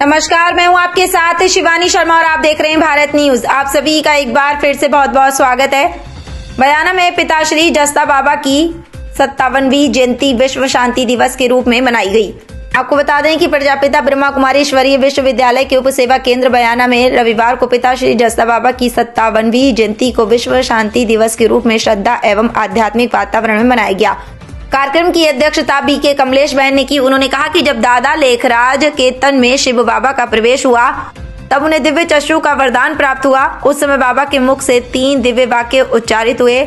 नमस्कार, मैं हूं आपके साथ शिवानी शर्मा और आप देख रहे हैं भारत न्यूज। आप सभी का एक बार फिर से बहुत बहुत स्वागत है। बयाना में पिताश्री जस्ता बाबा की 57वीं जयंती विश्व शांति दिवस के रूप में मनाई गई। आपको बता दें कि प्रजापिता ब्रह्मा कुमारी ईश्वरीय विश्वविद्यालय के उप सेवा केंद्र बयाना में रविवार को पिताश्री जस्ता बाबा की 57वीं जयंती को विश्व शांति दिवस के रूप में श्रद्धा एवं आध्यात्मिक वातावरण में मनाया गया। कार्यक्रम की अध्यक्षता बीके कमलेश बहन ने की। उन्होंने कहा कि जब दादा लेखराज के तन में शिव बाबा का प्रवेश हुआ तब उन्हें दिव्य चक्षु का वरदान प्राप्त हुआ। उस समय बाबा के मुख से 3 दिव्य वाक्य उच्चारित हुए,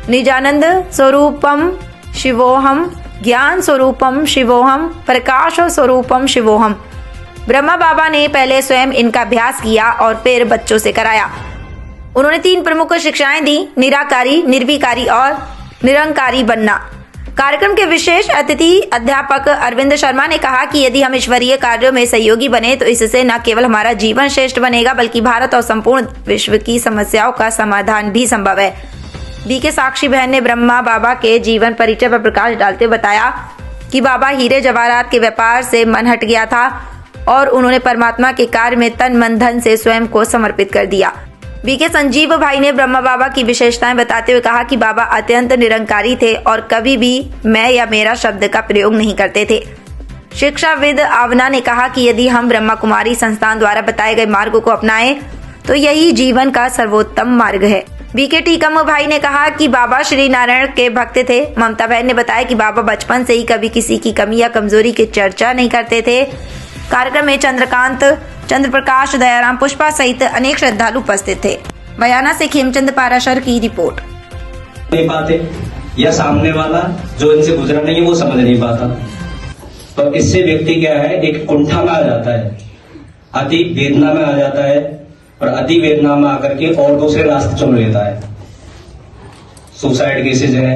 निजानंद स्वरूपम शिवोहम, ज्ञान स्वरूपम शिवोहम, प्रकाश स्वरूपम शिवोहम। ब्रह्मा बाबा ने पहले स्वयं इनका अभ्यास किया और फिर बच्चों से कराया। उन्होंने 3 प्रमुख शिक्षाएं दी, निराकारी, निर्विकारी और निरंकारी बनना। कार्यक्रम के विशेष अतिथि अध्यापक अरविंद शर्मा ने कहा कि यदि हम ईश्वरीय कार्यों में सहयोगी बने तो इससे न केवल हमारा जीवन श्रेष्ठ बनेगा बल्कि भारत और संपूर्ण विश्व की समस्याओं का समाधान भी संभव है। बीके साक्षी बहन ने ब्रह्मा बाबा के जीवन परिचय पर प्रकाश डालते हुए बताया कि बाबा हीरे जवाहरात के व्यापार से मन हट गया था और उन्होंने परमात्मा के कार्य में तन मन धन से स्वयं को समर्पित कर दिया। बीके संजीव भाई ने ब्रह्मा बाबा की विशेषताएं बताते हुए कहा कि बाबा अत्यंत निरंकारी थे और कभी भी मैं या मेरा शब्द का प्रयोग नहीं करते थे। शिक्षाविद आवना ने कहा कि यदि हम ब्रह्मा कुमारी संस्थान द्वारा बताए गए मार्ग को अपनाएं तो यही जीवन का सर्वोत्तम मार्ग है। बीके टीकम भाई ने कहा कि बाबा श्री नारायण के भक्त थे। ममता बहन ने बताया कि बाबा बचपन से ही कभी किसी की कमी या कमजोरी की चर्चा नहीं करते थे। कार्यक्रम में चंद्रकांत, चंद्र प्रकाश, दयाराम, पुष्पा सहित अनेक श्रद्धालु उपस्थित थे। बयाना से खेमचंद पाराशर की रिपोर्ट। नहीं पाते या सामने वाला जो इनसे गुजरा नहीं है वो समझ नहीं पाता, तो इससे व्यक्ति क्या है, एक कुंठा में आ जाता है, अति वेदना में आ जाता है और अति वेदना में आकर के और दूसरे रास्ते चुन लेता है। सुसाइड केसेज है,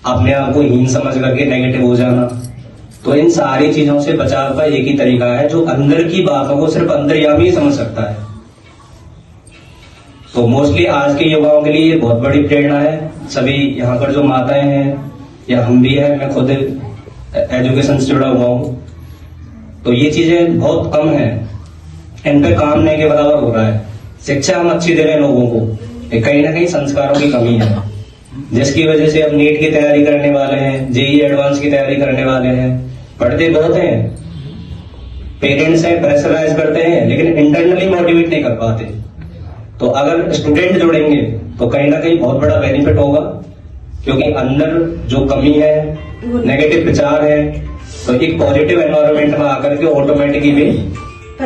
अपने आप को हीन समझ करके नेगेटिव हो जाना। तो इन सारी चीजों से बचाव का एक ही तरीका है, जो अंदर की बातों को सिर्फ अंतर्यामी ही समझ सकता है। तो मोस्टली आज के युवाओं के लिए ये बहुत बड़ी प्रेरणा है। सभी यहाँ पर जो माताएं हैं या हम भी हैं, मैं खुद एजुकेशन से जुड़ा हुआ हूँ, तो ये चीजें बहुत कम है, इन पे काम नहीं के बराबर हो रहा है। शिक्षा हम अच्छी दे रहे हैं लोगों को, कहीं ना कहीं संस्कारों की कमी है, जिसकी वजह से अब नीट की तैयारी करने वाले हैं, जेईई एडवांस की तैयारी करने वाले हैं, पढ़ते बहुत हैं, पेरेंट्स हैं, प्रेशराइज करते हैं, लेकिन इंटरनली मोटिवेट नहीं कर पाते। तो अगर स्टूडेंट जुड़ेंगे तो कहीं ना कहीं बहुत बड़ा बेनिफिट होगा, क्योंकि अंदर जो कमी है, नेगेटिव विचार है, तो एक पॉजिटिव एनवायरनमेंट में आकर के ऑटोमेटिकली भी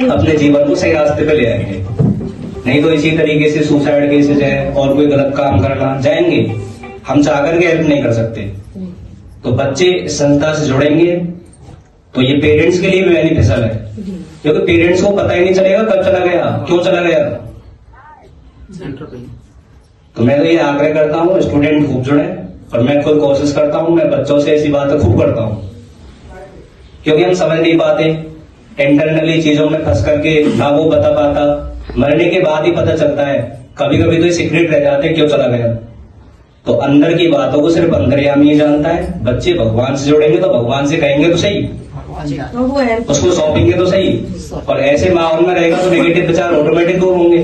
अपने जीवन को सही रास्ते पे ले आएंगे। नहीं तो इसी तरीके से सुसाइड केसेज है और कोई गलत काम करना जाएंगे, हम चाहकर के हेल्प नहीं कर सकते। तो बच्चे इस संस्था से जुड़ेंगे तो ये पेरेंट्स के लिए भी बेनिफिशियल है, क्योंकि पेरेंट्स को पता ही नहीं चलेगा कब चला गया, क्यों चला गया। तो मैं तो ये आग्रह करता हूँ स्टूडेंट खूब जुड़े, और मैं खुद कोशिश करता हूँ, मैं बच्चों से ऐसी बातें खूब करता हूँ, क्योंकि हम समझ नहीं पाते, इंटरनली चीजों में फंस करके ना वो बता पाता, मरने के बाद ही पता चलता है। कभी कभी तो ये सीक्रेट रह जाते क्यों चला गया। तो अंदर की बातों को सिर्फ अंतर्यामी ही जानता है। बच्चे भगवान से जुड़ेंगे तो भगवान से कहेंगे तो सही, उसको सौंपेंगे तो सही, और ऐसे माहौल में रहेगा तो नेगेटिव विचार ऑटोमेटिक दूर होंगे।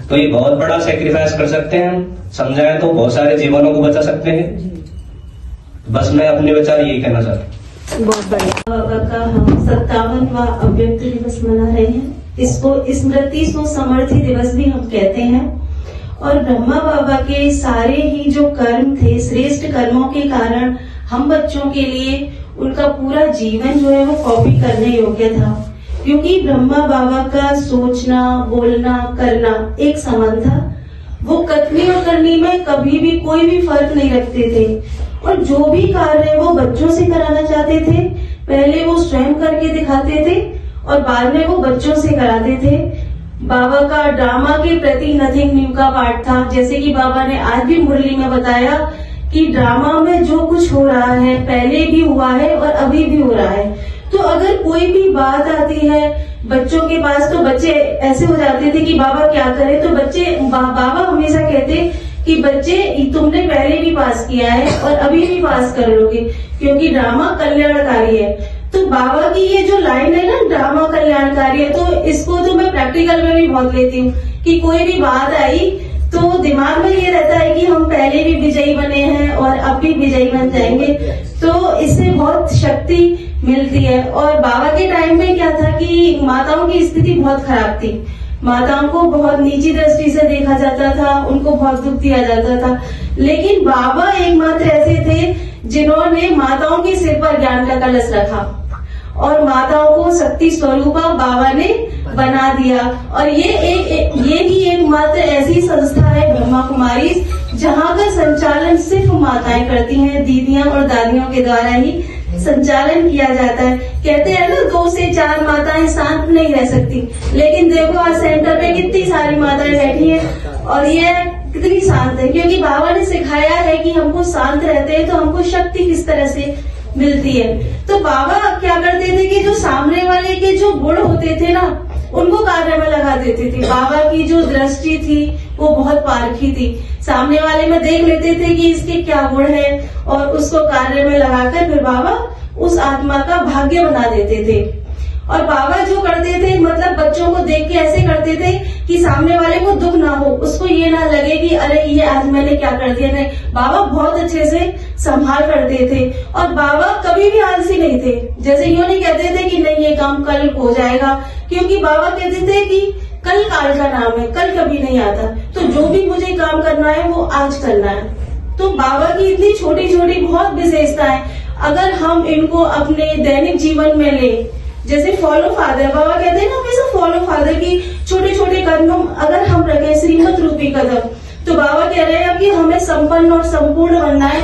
तो ये बहुत बड़ा सेक्रीफाइस कर सकते हैं, समझाएं तो बहुत सारे जीवनों को बचा सकते हैं। बस मैं अपने विचार यही कहना चाहता हूँ। बहुत बढ़िया। बाबा का हम 57वां अव्यक्त दिवस मना रहे हैं। इसको स्मृति सुसमर्थी दिवस भी हम कहते हैं। और ब्रह्मा बाबा के सारे ही जो कर्म थे, श्रेष्ठ कर्मों के कारण हम बच्चों के लिए उनका पूरा जीवन जो है वो कॉपी करने योग्य था, क्योंकि ब्रह्मा बाबा का सोचना, बोलना, करना एक समान था। वो कथनी और करनी में कभी भी कोई भी फर्क नहीं रखते थे, और जो भी कार्य वो बच्चों से कराना चाहते थे, पहले वो स्वयं करके दिखाते थे और बाद में वो बच्चों से कराते थे। बाबा का ड्रामा के प्रति नथिंग न्यू का पाठ था। जैसे कि बाबा ने आज भी मुरली में बताया कि ड्रामा में जो कुछ हो रहा है पहले भी हुआ है और अभी भी हो रहा है। तो अगर कोई भी बात आती है बच्चों के पास, तो बच्चे ऐसे हो जाते थे कि बाबा क्या करे, तो बच्चे बाबा हमेशा कहते कि बच्चे तुमने पहले भी पास किया है और अभी भी पास कर लोगे, क्योंकि ड्रामा कल्याणकारी है। तो बाबा की ये जो लाइन है ना, ड्रामा कल्याणकारी है, तो इसको तो मैं प्रैक्टिकल में भी बहुत लेती हूँ कि कोई भी बात आई तो दिमाग में ये रहता है कि हम पहले भी विजयी बने हैं और अब भी विजयी बन जाएंगे, तो इससे बहुत शक्ति मिलती है। और बाबा के टाइम में क्या था कि माताओं की स्थिति बहुत खराब थी, माताओं को बहुत नीची दृष्टि से देखा जाता था, उनको बहुत दुख दिया जाता था, लेकिन बाबा एकमात्र ऐसे थे जिन्होंने माताओं के सिर पर ज्ञान का कलश रखा और माताओं को शक्ति स्वरूपा बाबा ने बना दिया। और ये ही एकमात्र ऐसी संस्था है ब्रह्मा कुमारी जहाँ का संचालन सिर्फ माताएं करती हैं, दीदियां और दादियों के द्वारा ही संचालन किया जाता है। कहते हैं ना 2 से 4 माताएं शांत नहीं रह सकती, लेकिन देखो आज सेंटर पे कितनी सारी माताएं बैठी हैं और ये कितनी शांत है, क्योंकि बाबा ने सिखाया है कि हमको शांत रहते हैं तो हमको शक्ति किस तरह से मिलती है। तो बाबा क्या करते थे कि जो सामने वाले के जो गुण होते थे ना, उनको कार्य में लगा देते थे। बाबा की जो दृष्टि थी वो बहुत पारखी थी, सामने वाले में देख लेते थे कि इसके क्या गुण है और उसको कार्य में लगाकर फिर बाबा उस आत्मा का भाग्य बना देते थे। और बाबा जो करते थे, मतलब बच्चों को देख के ऐसे करते थे कि सामने वाले को दुख ना हो, उसको ये ना लगे कि अरे ये आज मैंने क्या कर दिया। नहीं, बाबा बहुत अच्छे से संभाल करते थे और बाबा कभी भी आलसी नहीं थे। जैसे यूं नहीं कहते थे कि नहीं ये काम कल हो जाएगा, क्योंकि बाबा कहते थे कि कल काल का नाम है, कल कभी नहीं आता, तो जो भी मुझे काम करना है वो आज करना है। तो बाबा की इतनी छोटी छोटी बहुत विशेषता है, अगर हम इनको अपने दैनिक जीवन में ले, जैसे फॉलो फादर, बाबा कहते हैं ना हमेशा फॉलो फादर की छोटे छोटे कदम अगर हम रखें, श्रीमत रूपी कदम, तो बाबा कह रहे हैं कि हमें संपन्न और संपूर्ण बनना है,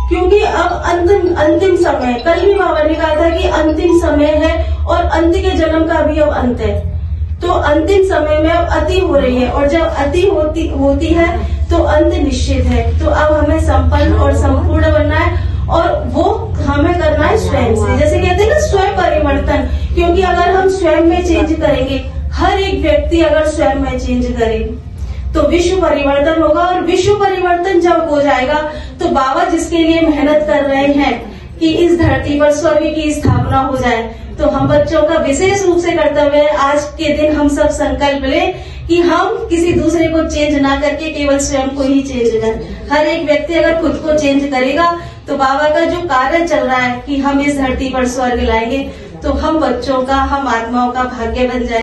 क्योंकि अब अंतिम समय, कल भी बाबा ने कहा था कि अंतिम समय है और अंत के जन्म का भी अब अंत है। तो अंतिम समय में अब अति हो रही है और जब अति होती है तो अंत निश्चित है। तो अब हमें संपन्न और संपूर्ण बनना है और वो हमें करना है स्वयं से। जैसे कहते हैं ना स्वयं परिवर्तन, क्योंकि अगर हम स्वयं में चेंज करेंगे, हर एक व्यक्ति अगर स्वयं में चेंज करे तो विश्व परिवर्तन होगा। और विश्व परिवर्तन जब हो जाएगा तो बाबा जिसके लिए मेहनत कर रहे हैं कि इस धरती पर स्वर्ग की स्थापना हो जाए, तो हम बच्चों का विशेष रूप से कर्तव्य है आज के दिन हम सब संकल्प लें कि हम किसी दूसरे को चेंज ना करके केवल स्वयं को ही चेंज करें। हर एक व्यक्ति अगर खुद को चेंज करेगा तो बाबा का जो कार्य चल रहा है कि हम इस धरती पर स्वर्ग लाएंगे, तो हम बच्चों का, हम आत्माओं का भाग्य बन जाए।